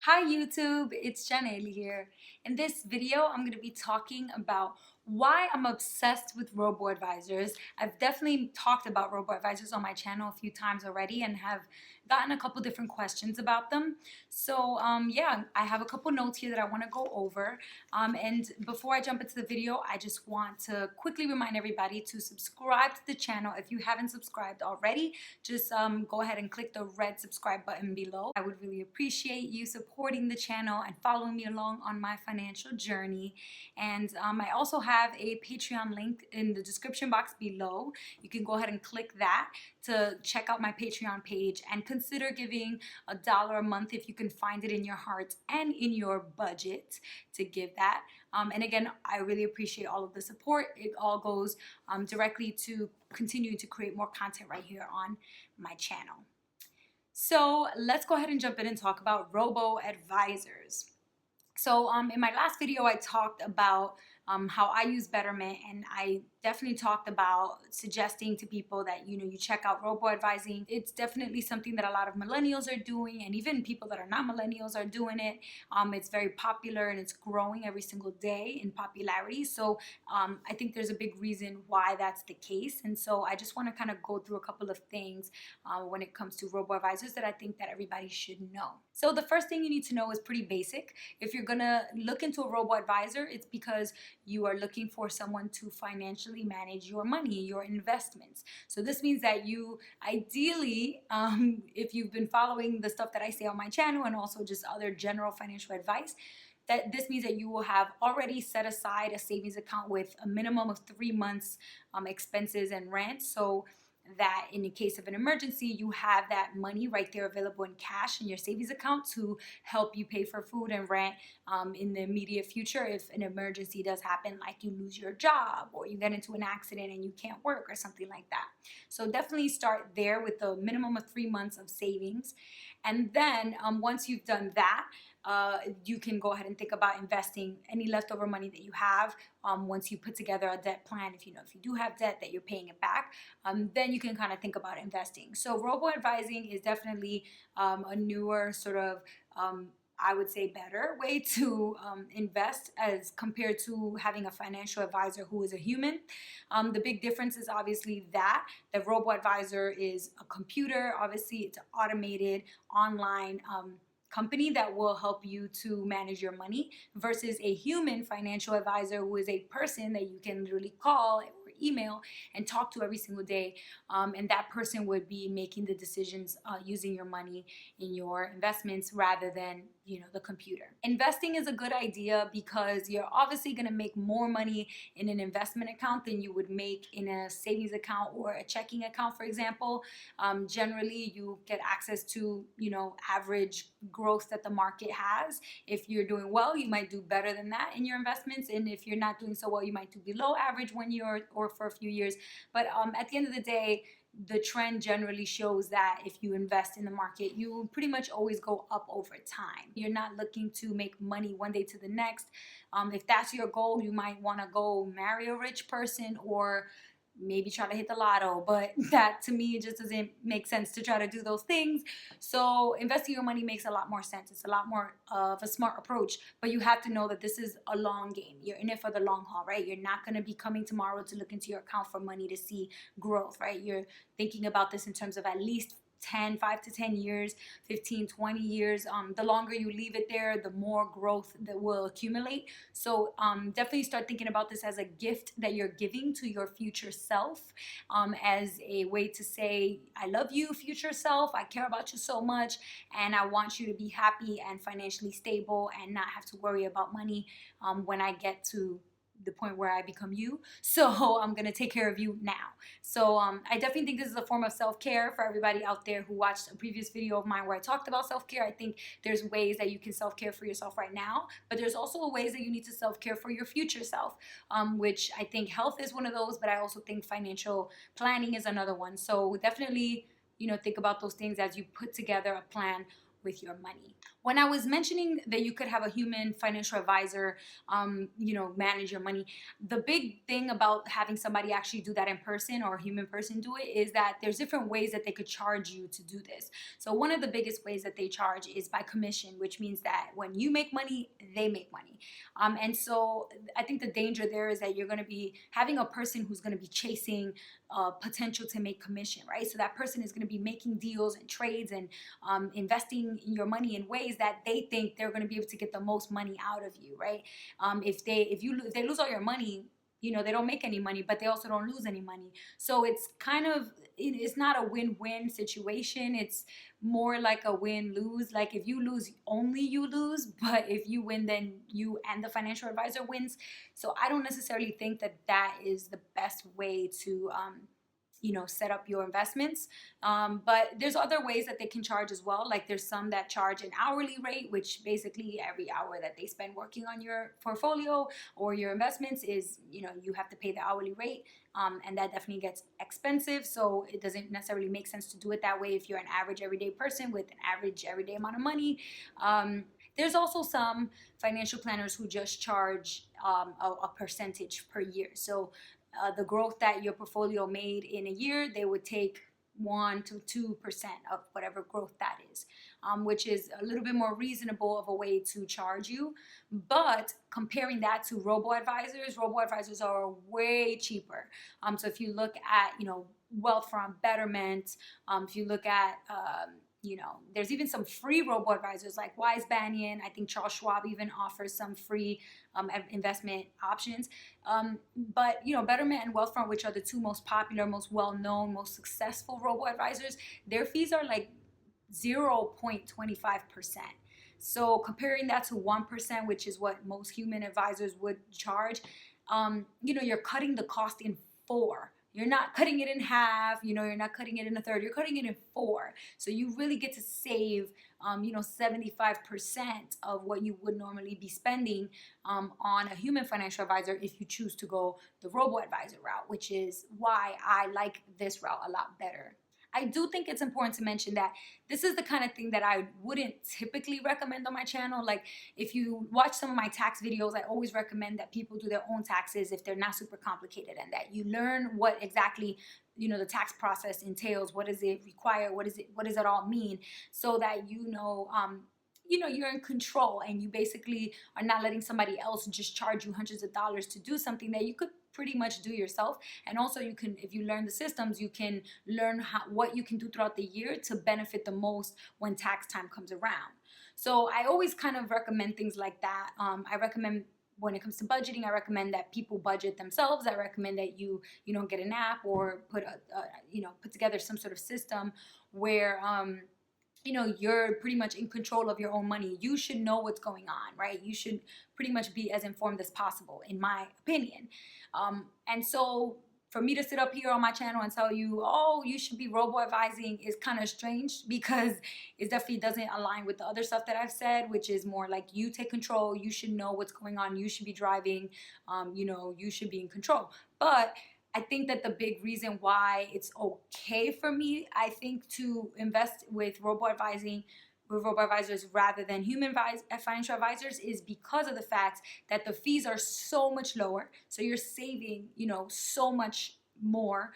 Hi YouTube, it's Janelle here. In this video, I'm going to be talking about why I'm obsessed with Robo Advisors. I've definitely talked about Robo Advisors on my channel a few times already and have gotten a couple different questions about them. So yeah, I have a couple notes here that I want to go over. And before I jump into the video, I just want to quickly remind everybody to subscribe to the channel. If you haven't subscribed already, just go ahead and click the red subscribe button below. I would really appreciate you supporting the channel and following me along on my financial journey. And I also have a Patreon link in the description box below. You can go ahead and click that to check out my Patreon page and consider giving $1 a month if you can find it in your heart and in your budget to give that. And again, I really appreciate all of the support. It all goes directly to continuing to create more content right here on my channel. So let's go ahead and jump in and talk about Robo Advisors. So in my last video, I talked about how I use Betterment, and I definitely talked about suggesting to people that you check out Robo Advising. It's definitely something that a lot of millennials are doing, and even people that are not millennials are doing it. It's very popular and it's growing every single day in popularity. So I think there's a big reason why that's the case, and so I just want to kind of go through a couple of things when it comes to Robo Advisors that I think that everybody should know. So the first thing you need to know is pretty basic. If you're gonna look into a Robo Advisor, it's because you are looking for someone to financially manage your money, your investments. So this means that you ideally, if you've been following the stuff that I say on my channel and also just other general financial advice, that this means that you will have already set aside a savings account with a minimum of 3 months expenses and rent. So that in the case of an emergency, you have that money right there available in cash in your savings account to help you pay for food and rent in the immediate future if an emergency does happen, like you lose your job or you get into an accident and you can't work or something like that. So definitely start there with a minimum of 3 months of savings. And then once you've done that, you can go ahead and think about investing any leftover money that you have. Once you put together a debt plan, if you do have debt that you're paying it back, then you can kind of think about investing. So robo advising is definitely a newer sort of I would say better way to invest as compared to having a financial advisor who is a human. The big difference is obviously that the robo advisor is a computer. Obviously, it's an automated online company that will help you to manage your money versus a human financial advisor who is a person that you can literally call or email and talk to every single day, and that person would be making the decisions using your money in your investments rather than the computer. Investing is a good idea because you're obviously going to make more money in an investment account than you would make in a savings account or a checking account, for example. Generally you get access to average growth that the market has. If you're doing well, you might do better than that in your investments, and if you're not doing so well, you might do below average 1 year or for a few years. But at the end of the day, the trend generally shows that if you invest in the market, you will pretty much always go up over time. You're not looking to make money one day to the next. If that's your goal, you might want to go marry a rich person or maybe try to hit the lotto, but that to me just doesn't make sense to try to do those things. So investing your money makes a lot more sense. It's a lot more of a smart approach, but you have to know that this is a long game. You're in it for the long haul, right? You're not going to be coming tomorrow to look into your account for money to see growth, right? You're thinking about this in terms of at least 5 to 10 years, 15, 20 years. The longer you leave it there, the more growth that will accumulate. So definitely start thinking about this as a gift that you're giving to your future self, as a way to say, I love you, future self. I care about you so much, and I want you to be happy and financially stable and not have to worry about money when I get to the point where I become you. So I'm gonna take care of you now. So I definitely think this is a form of self-care for everybody out there who watched a previous video of mine where I talked about self-care. I think there's ways that you can self-care for yourself right now, but there's also ways that you need to self-care for your future self, which I think health is one of those, but I also think financial planning is another one. So definitely think about those things as you put together a plan with your money. When I was mentioning that you could have a human financial advisor, manage your money, the big thing about having somebody actually do that in person, or a human person do it, is that there's different ways that they could charge you to do this. So one of the biggest ways that they charge is by commission, which means that when you make money, they make money. And so I think the danger there is that you're going to be having a person who's going to be chasing potential to make commission, right? So that person is going to be making deals and trades and investing your money in ways that they think they're going to be able to get the most money out of you, right? If they lose all your money, they don't make any money, but they also don't lose any money. So it's it's not a win-win situation. It's more like a win-lose. Like if you lose, only you lose, but if you win, then you and the financial advisor wins. So I don't necessarily think that that is the best way to set up your investments. But there's other ways that they can charge as well. Like there's some that charge an hourly rate, which basically every hour that they spend working on your portfolio or your investments is, you have to pay the hourly rate. And that definitely gets expensive. So it doesn't necessarily make sense to do it that way if you're an average everyday person with an average everyday amount of money. There's also some financial planners who just charge a percentage per year. So the growth that your portfolio made in a year, they would take 1 to 2% of whatever growth that is, which is a little bit more reasonable of a way to charge you. But comparing that to robo-advisors are way cheaper. So if you look at, Wealthfront, Betterment, if you look at, there's even some free robo-advisors like Wise Banyan. I think Charles Schwab even offers some free investment options. But Betterment and Wealthfront, which are the two most popular, most well-known, most successful robo-advisors, their fees are like 0.25%. So comparing that to 1%, which is what most human advisors would charge, you're cutting the cost in 4. You're not cutting it in half, you're not cutting it in a third, you're cutting it in 4. So you really get to save, 75% of what you would normally be spending on a human financial advisor if you choose to go the robo-advisor route, which is why I like this route a lot better. I do think it's important to mention that this is the kind of thing that I wouldn't typically recommend on my channel. Like if you watch some of my tax videos, I always recommend that people do their own taxes if they're not super complicated, and that you learn what exactly the tax process entails. What does it require? What does it all mean? So that you're in control, and you basically are not letting somebody else just charge you hundreds of dollars to do something that you could pretty much do yourself. And also you can, if you learn the systems, you can learn what you can do throughout the year to benefit the most when tax time comes around. So I always kind of recommend things like that. I recommend, when it comes to budgeting, I recommend that people budget themselves. I recommend that you get an app or put together some sort of system where you're pretty much in control of your own money. You should know what's going on, right? You should pretty much be as informed as possible, in my opinion. And so for me to sit up here on my channel and tell you, oh, you should be robo-advising, is kind of strange, because it definitely doesn't align with the other stuff that I've said, which is more like you take control, you should know what's going on, you should be driving, you should be in control. But I think that the big reason why it's okay for me, I think, to invest with robo-advisors rather than human financial advisors is because of the fact that the fees are so much lower. So you're saving, so much more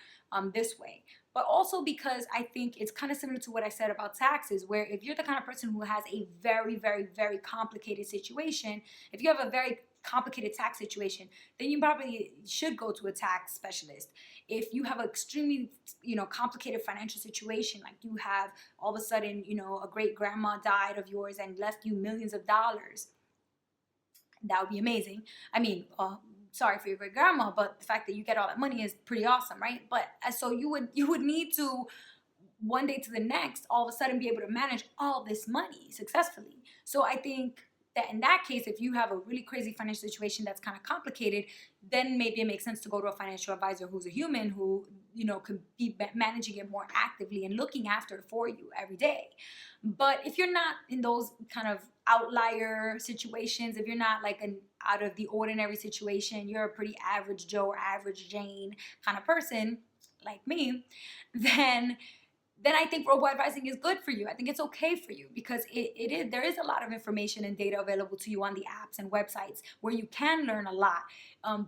this way. But also because I think it's kind of similar to what I said about taxes, where if you're the kind of person who has a very, very, very complicated situation, if you have a very complicated tax situation, then you probably should go to a tax specialist. If you have an extremely, complicated financial situation, like you have all of a sudden, a great grandma died of yours and left you millions of dollars, that would be amazing. I mean, sorry for your great grandma, but the fact that you get all that money is pretty awesome, right? But so you would need to, one day to the next, all of a sudden be able to manage all this money successfully. So I think that in that case, if you have a really crazy financial situation that's kind of complicated, then maybe it makes sense to go to a financial advisor who's a human, who could be managing it more actively and looking after it for you every day. But if you're not in those kind of outlier situations, if you're not like an out of the ordinary situation, you're a pretty average Joe or average Jane kind of person like me, then then I think robo advising is good for you. I think it's okay for you because there is a lot of information and data available to you on the apps and websites where you can learn a lot.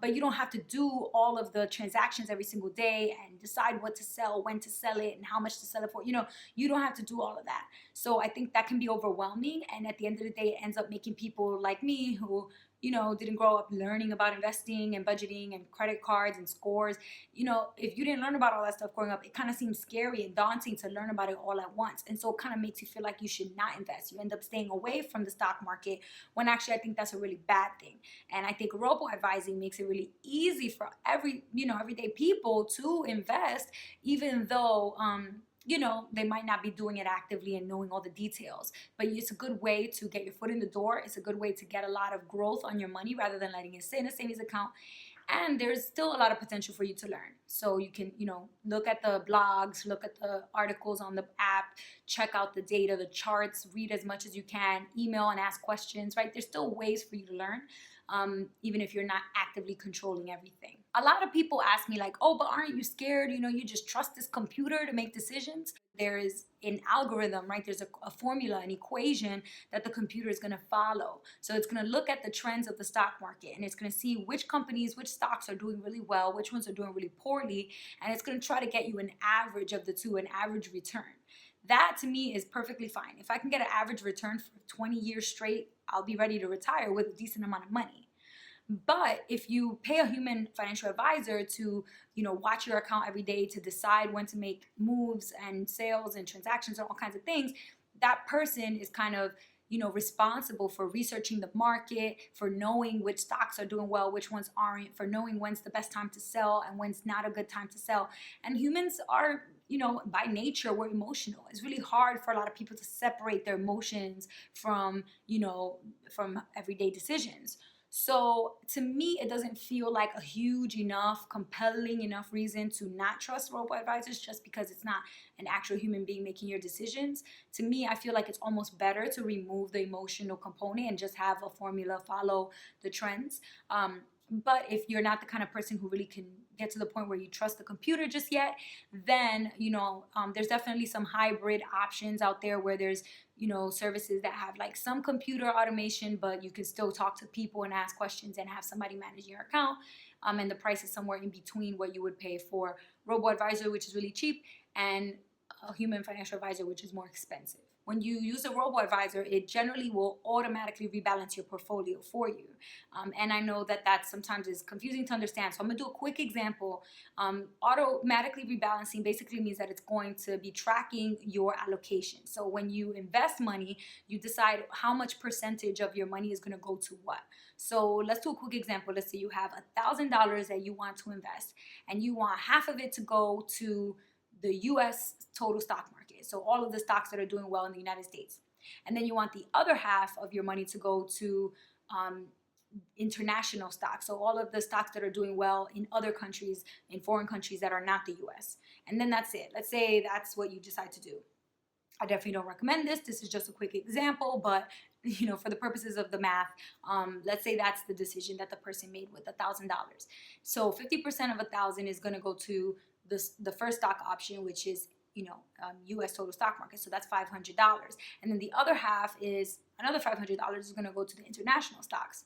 But you don't have to do all of the transactions every single day and decide what to sell, when to sell it, and how much to sell it for. You don't have to do all of that. So I think that can be overwhelming. And at the end of the day, it ends up making people like me who didn't grow up learning about investing and budgeting and credit cards and scores. If you didn't learn about all that stuff growing up, it kind of seems scary and daunting to learn about it all at once. And so it kind of makes you feel like you should not invest. You end up staying away from the stock market when actually I think that's a really bad thing. And I think robo advising makes it really easy for everyday people to invest, even though, they might not be doing it actively and knowing all the details. But it's a good way to get your foot in the door. It's a good way to get a lot of growth on your money rather than letting it sit in a savings account. And there's still a lot of potential for you to learn. So you can, look at the blogs, look at the articles on the app, check out the data, the charts, read as much as you can, email and ask questions, right? There's still ways for you to learn, even if you're not actively controlling everything. A lot of people ask me like, oh, but aren't you scared? You just trust this computer to make decisions. There is an algorithm, right? There's a formula, an equation that the computer is going to follow. So it's going to look at the trends of the stock market and it's going to see which companies, which stocks are doing really well, which ones are doing really poorly. And it's going to try to get you an average of the two, an average return. That to me is perfectly fine. If I can get an average return for 20 years straight, I'll be ready to retire with a decent amount of money. But if you pay a human financial advisor to, watch your account every day, to decide when to make moves and sales and transactions and all kinds of things, that person is kind of, responsible for researching the market, for knowing which stocks are doing well, which ones aren't, for knowing when's the best time to sell and when's not a good time to sell. And humans are, by nature, we're emotional. It's really hard for a lot of people to separate their emotions from, from everyday decisions. So to me, it doesn't feel like a huge enough, compelling enough reason to not trust robo-advisors just because it's not an actual human being making your decisions. To me, I feel like it's almost better to remove the emotional component and just have a formula, follow the trends. But if you're not the kind of person who really can get to the point where you trust the computer just yet, then, there's definitely some hybrid options out there where there's, services that have like some computer automation, but you can still talk to people and ask questions and have somebody manage your account. And the price is somewhere in between what you would pay for robo-advisor, which is really cheap, and a human financial advisor, which is more expensive. When you use a robo-advisor, it generally will automatically rebalance your portfolio for you. And I know that sometimes is confusing to understand. So I'm going to do a quick example. Automatically rebalancing basically means that it's going to be tracking your allocation. So when you invest money, you decide how much percentage of your money is going to go to what. So let's do a quick example. Let's say you have $1,000 that you want to invest, and you want half of it to go to the U.S. total stock market. So all of the stocks that are doing well in the United States. And then you want the other half of your money to go to international stocks. So all of the stocks that are doing well in other countries, in foreign countries that are not the U.S. And then that's it. Let's say that's what you decide to do. I definitely don't recommend this. This is just a quick example, but for the purposes of the math, let's say that's the decision that the person made with $1,000. So 50% of 1,000 is going to go to the first stock option, which is U.S. total stock market. So that's $500. And then the other half is another $500 is going to go to the international stocks.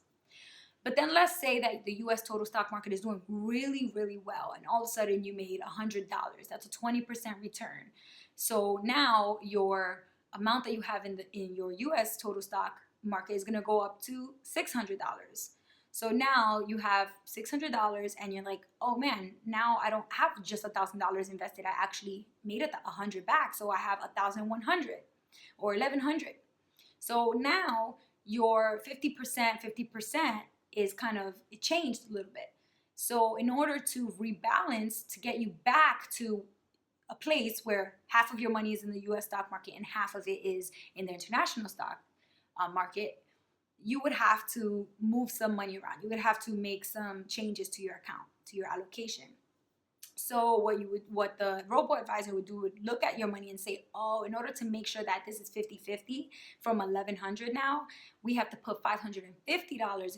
But then let's say that the U.S. total stock market is doing really, really well, and all of a sudden you made $100. That's a 20% return. So now your amount that you have in your U.S. total stock market is going to go up to $600. So now you have $600 and you're like, oh man, now I don't have just $1,000 invested. I actually made it 100 back. So I have 1,100 or 1,100. So now your 50% is it changed a little bit. So in order to rebalance, to get you back to a place where half of your money is in the US stock market and half of it is in the international stock market, you would have to move some money around. You would have to make some changes to your account, to your allocation. So what the robo-advisor would do would look at your money and say, oh, in order to make sure that this is 50-50 from 1,100 now, we have to put $550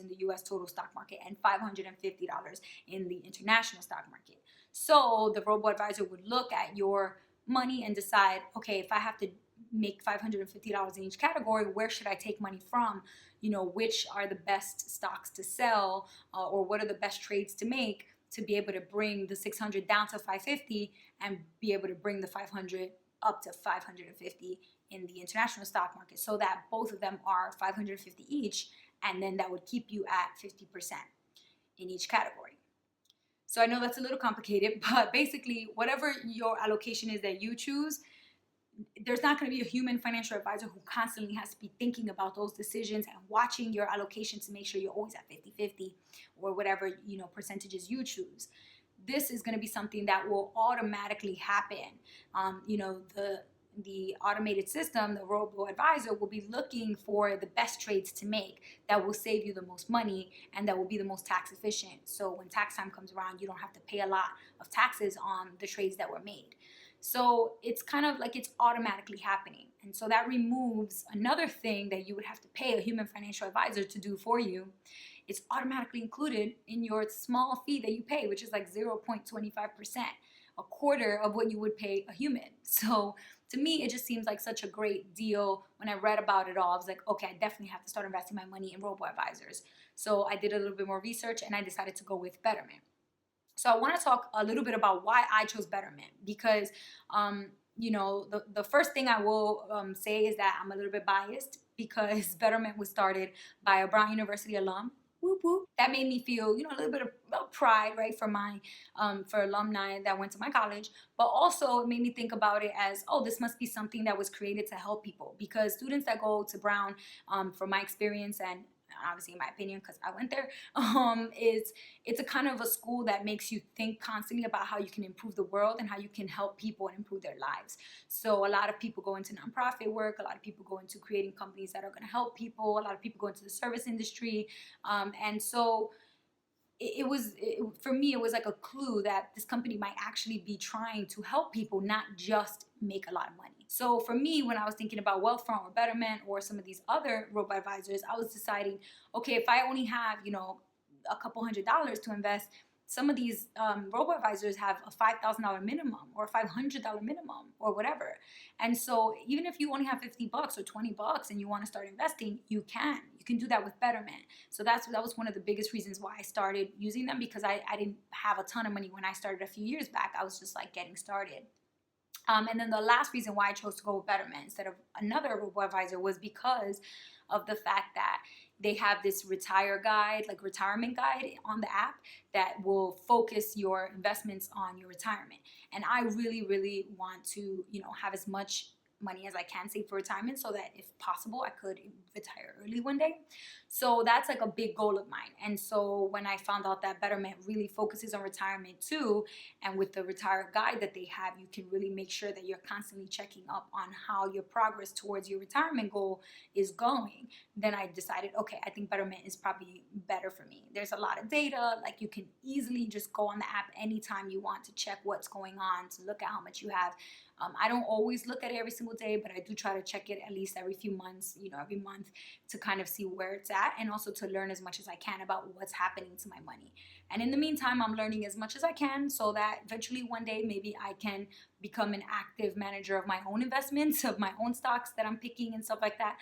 in the US total stock market and $550 in the international stock market. So the robo-advisor would look at your money and decide, okay, if I have to make $550 in each category, where should I take money from? Which are the best stocks to sell, or what are the best trades to make to be able to bring the 600 down to 550 and be able to bring the 500 up to 550 in the international stock market, so that both of them are 550 each, and then that would keep you at 50% in each category. So I know that's a little complicated, but basically whatever your allocation is that you choose, there's not going to be a human financial advisor who constantly has to be thinking about those decisions and watching your allocation to make sure you're always at 50-50 or whatever percentages you choose. This is going to be something that will automatically happen. The automated system, the Robo Advisor, will be looking for the best trades to make that will save you the most money and that will be the most tax efficient. So when tax time comes around, you don't have to pay a lot of taxes on the trades that were made. So it's kind of like it's automatically happening. And so that removes another thing that you would have to pay a human financial advisor to do for you. It's automatically included in your small fee that you pay, which is like 0.25%, a quarter of what you would pay a human. So to me, it just seems like such a great deal. When I read about it all, I was like, okay, I definitely have to start investing my money in Robo-Advisors. So I did a little bit more research and I decided to go with Betterment. So I want to talk a little bit about why I chose Betterment, because the first thing I will say is that I'm a little bit biased because Betterment was started by a Brown University alum. Whoop, whoop. That made me feel, a little bit of pride, right, for alumni that went to my college. But also it made me think about it as, oh, this must be something that was created to help people, because students that go to Brown, from my experience and obviously in my opinion, because I went there, it's a kind of a school that makes you think constantly about how you can improve the world and how you can help people and improve their lives. So a lot of people go into nonprofit work, a lot of people go into creating companies that are going to help people, a lot of people go into the service industry, and so for me, it was like a clue that this company might actually be trying to help people, not just make a lot of money. So for me, when I was thinking about Wealthfront or Betterment or some of these other robo-advisors, I was deciding, okay, if I only have, a couple $100s to invest, some of these robo-advisors have a $5,000 minimum or a $500 minimum or whatever. And so even if you only have $50 or $20 and you want to start investing, you can do that with Betterment. So that was one of the biggest reasons why I started using them, because I didn't have a ton of money when I started a few years back. I was just like getting started. And then the last reason why I chose to go with Betterment instead of another robo-advisor was because of the fact that they have this retirement guide on the app that will focus your investments on your retirement. And I really, really want to, have as much money as I can save for retirement, so that if possible I could retire early one day. So that's like a big goal of mine. And so when I found out that Betterment really focuses on retirement too, and with the retire guide that they have, you can really make sure that you're constantly checking up on how your progress towards your retirement goal is going, then I decided, okay, I think Betterment is probably better for me. There's a lot of data, like you can easily just go on the app anytime you want to check what's going on, to look at how much you have. I don't always look at it every single day, but I do try to check it at least every few months, every month, to kind of see where it's at, and also to learn as much as I can about what's happening to my money. And in the meantime, I'm learning as much as I can so that eventually one day maybe I can become an active manager of my own investments, of my own stocks that I'm picking and stuff like that.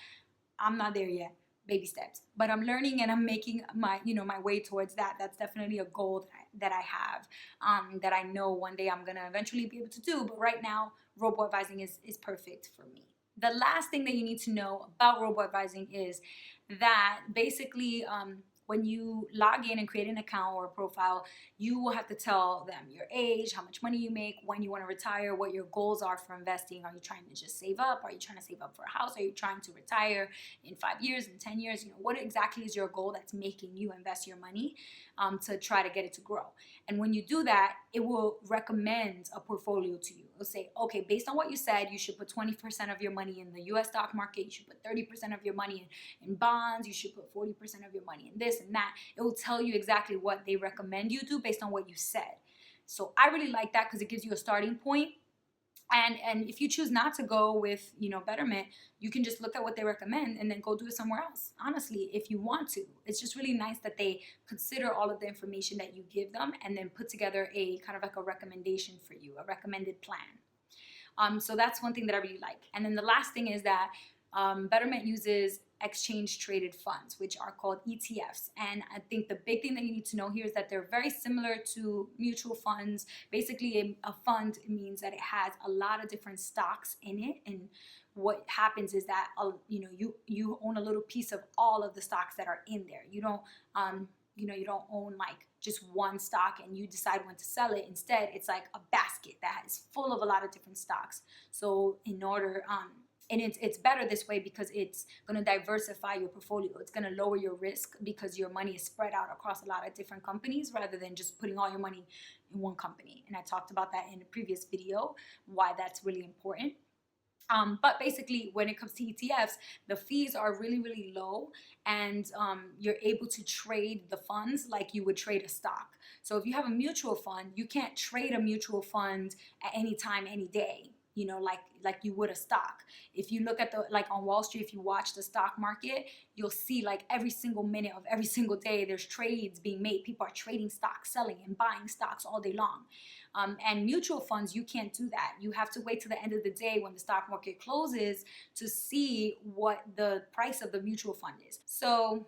I'm not there yet. Baby steps, but I'm learning and I'm making my way towards that. That's definitely a goal that I have, that I know one day I'm gonna eventually be able to do. But right now, robo advising is perfect for me. The last thing that you need to know about robo advising is that basically, when you log in and create an account or a profile, you will have to tell them your age, how much money you make, when you want to retire, what your goals are for investing. Are you trying to just save up? Are you trying to save up for a house? Are you trying to retire in 5 years, in 10 years? What exactly is your goal that's making you invest your money, to try to get it to grow? And when you do that, it will recommend a portfolio to you. It'll say, okay, based on what you said, you should put 20% of your money in the US stock market. You should put 30% of your money in bonds. You should put 40% of your money in this and that. It will tell you exactly what they recommend you do based on what you said. So I really like that because it gives you a starting point. And if you choose not to go with, Betterment, you can just look at what they recommend and then go do it somewhere else. Honestly, if you want to, it's just really nice that they consider all of the information that you give them and then put together a kind of like a recommendation for you, a recommended plan. So that's one thing that I really like. And then the last thing is that Betterment uses exchange traded funds, which are called ETFs. And I think the big thing that you need to know here is that they're very similar to mutual funds. Basically, a fund means that it has a lot of different stocks in it, and what happens is that you own a little piece of all of the stocks that are in there. You don't you don't own like just one stock and you decide when to sell it. Instead, it's like a basket that is full of a lot of different stocks. So in order and it's better this way because it's going to diversify your portfolio. It's going to lower your risk because your money is spread out across a lot of different companies rather than just putting all your money in one company. And I talked about that in a previous video, why that's really important. But basically, when it comes to ETFs, the fees are really, really low, and you're able to trade the funds like you would trade a stock. So if you have a mutual fund, you can't trade a mutual fund at any time, any day, like you would a stock. If you look at like on Wall Street, if you watch the stock market, you'll see like every single minute of every single day, there's trades being made. People are trading stocks, selling and buying stocks all day long. And mutual funds, you can't do that. You have to wait till the end of the day when the stock market closes to see what the price of the mutual fund is. So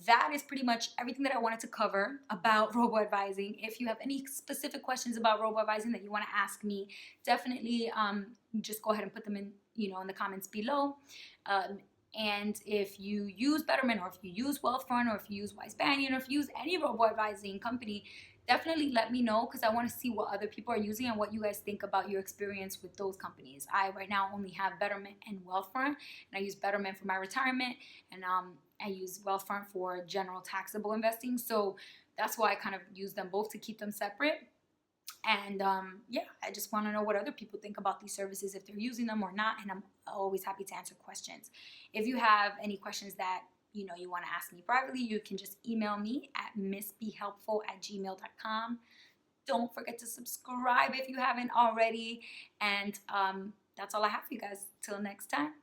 that is pretty much everything that I wanted to cover about robo advising. If you have any specific questions about robo advising that you want to ask me, definitely just go ahead and put them in, in the comments below. And if you use Betterment, or if you use Wealthfront, or if you use Wise Banyan, or if you use any robo advising company, definitely let me know, because I want to see what other people are using and what you guys think about your experience with those companies. I right now only have Betterment and Wealthfront, and I use Betterment for my retirement, and I use Wealthfront for general taxable investing. So that's why I kind of use them both to keep them separate. And yeah, I just want to know what other people think about these services, if they're using them or not, and I'm always happy to answer questions. If you have any questions that you want to ask me privately, you can just email me at missbehelpful@gmail.com. Don't forget to subscribe if you haven't already. And that's all I have for you guys. Till next time.